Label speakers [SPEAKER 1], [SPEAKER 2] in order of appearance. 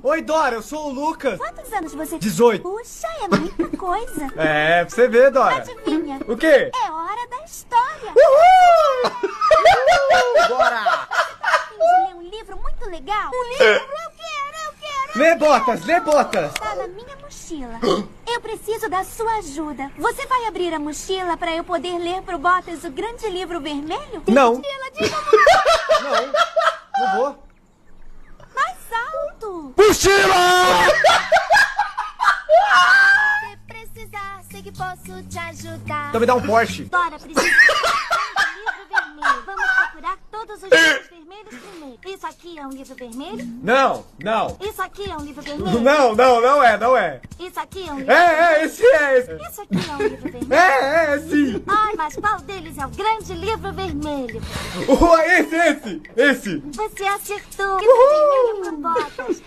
[SPEAKER 1] Oi, Dora, eu sou o Lucas.
[SPEAKER 2] Quantos anos você tem?
[SPEAKER 1] 18.
[SPEAKER 2] Puxa, é muita coisa.
[SPEAKER 1] É, pra você ver, Dora.
[SPEAKER 2] Adivinha?
[SPEAKER 1] O quê?
[SPEAKER 2] É hora da história.
[SPEAKER 1] Uhul! Bora!
[SPEAKER 2] De ler um livro muito legal. Um livro? Eu quero.
[SPEAKER 1] Lê botas, lê botas.
[SPEAKER 2] Tá na minha mochila. Eu preciso da sua ajuda. Você vai abrir a mochila pra eu poder ler pro Botas o grande livro vermelho?
[SPEAKER 1] Não.
[SPEAKER 2] Mochila, diga
[SPEAKER 1] Não vou.
[SPEAKER 2] mais alto.
[SPEAKER 1] Mochila!
[SPEAKER 2] Se precisar, sei que posso te ajudar.
[SPEAKER 1] Então me dá um Porsche.
[SPEAKER 2] Dora, precisa de um livro vermelho. Vamos procurar todos os livros vermelhos primeiro. Isso aqui é um livro vermelho?
[SPEAKER 1] Não.
[SPEAKER 2] Isso aqui é um livro vermelho?
[SPEAKER 1] Não é.
[SPEAKER 2] Isso aqui é um livro
[SPEAKER 1] Esse é esse.
[SPEAKER 2] Isso aqui é um livro vermelho?
[SPEAKER 1] Sim.
[SPEAKER 2] Ai, mas qual deles é o grande livro vermelho?
[SPEAKER 1] Esse.
[SPEAKER 2] Você acertou. Livro vermelho pro Botas.